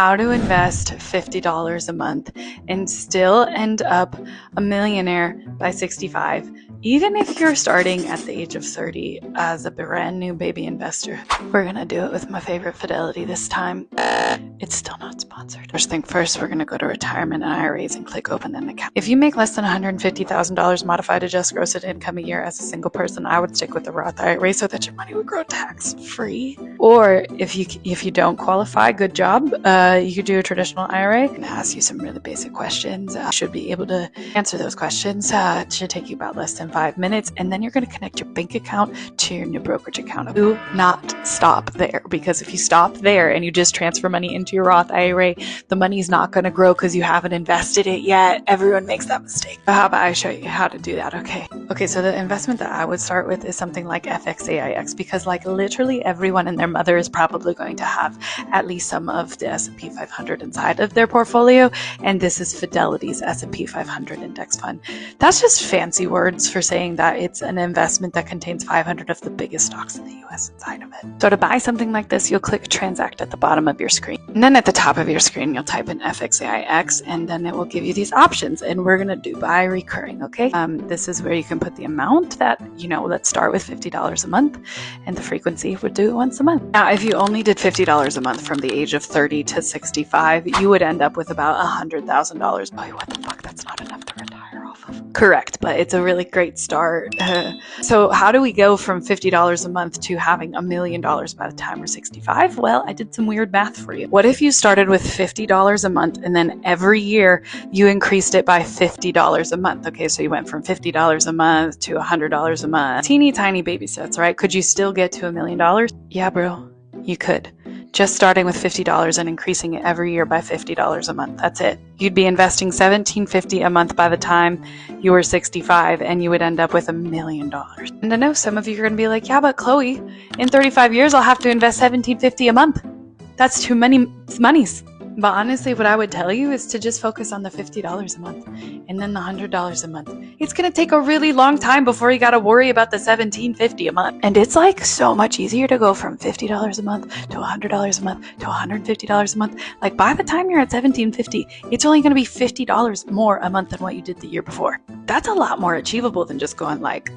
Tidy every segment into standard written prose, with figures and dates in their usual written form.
How to invest $50 a month and still end up a millionaire by 65, even if you're starting at the age of 30 as a brand new baby investor. We're gonna do it with my favorite Fidelity this time. It's still not sponsored. First thing first, we're gonna go to retirement and IRAs and click open an account. If you make less than $150,000 modified adjusted gross income a year as a single person, I would stick with the Roth IRA so that your money would grow tax free. Or if you don't qualify, good job. You could do a traditional IRA. I'm going to ask you some really basic questions. You should be able to answer those questions. It should take you about less than 5 minutes. And then you're going to connect your bank account to your new brokerage account. Do not stop there, because if you stop there and you just transfer money into your Roth IRA, the money's not going to grow because you haven't invested it yet. Everyone makes that mistake. But how about I show you how to do that? Okay, so the investment that I would start with is something like FXAIX, because like literally everyone and their mother is probably going to have at least some of the S&P 500 inside of their portfolio, and this is Fidelity's S&P 500 index fund. That's just fancy words for saying that it's an investment that contains 500 of the biggest stocks in the US inside of it. So to buy something like this, you'll click transact at the bottom of your screen, and then at the top of your screen you'll type in FXAIX, and then it will give you these options, and we're going to do buy recurring. Okay, this is where you can put the amount that, let's start with $50 a month, and the frequency would do it once a month. Now if you only did $50 a month from the age of 30 to 65, you would end up with about $100,000. Oh, what the fuck? That's not enough to retire off of. Correct, but it's a really great start. So how do we go from $50 a month to having $1 million by the time we're 65? Well, I did some weird math for you. What if you started with $50 a month and then every year you increased it by $50 a month? Okay, so you went from $50 a month to $100 a month. Teeny tiny baby steps, right? Could you still get to $1 million? Yeah, bro, you could. Just starting with $50 and increasing it every year by $50 a month. That's it. You'd be investing $1,750 a month by the time you were 65, and you would end up with $1 million. And I know some of you are going to be like, yeah, but Chloe, in 35 years, I'll have to invest $1,750 a month. That's too many monies. But honestly, what I would tell you is to just focus on the $50 a month and then the $100 a month. It's going to take a really long time before you got to worry about the $1,750 a month. And it's like so much easier to go from $50 a month to $100 a month to $150 a month. Like by the time you're at $1,750, it's only going to be $50 more a month than what you did the year before. That's a lot more achievable than just going like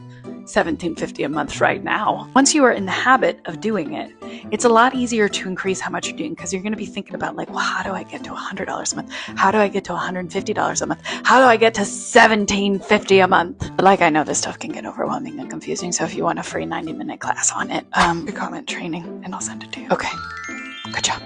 $1,750 a month right now. Once you are in the habit of doing it, it's a lot easier to increase how much you're doing, because you're going to be thinking about like, well, how do I get to $100 a month? How do I get to $150 a month? How do I get to $1,750 a month? Like, I know this stuff can get overwhelming and confusing, so if you want a free 90-minute class on it, comment training and I'll send it to you. Okay, good job.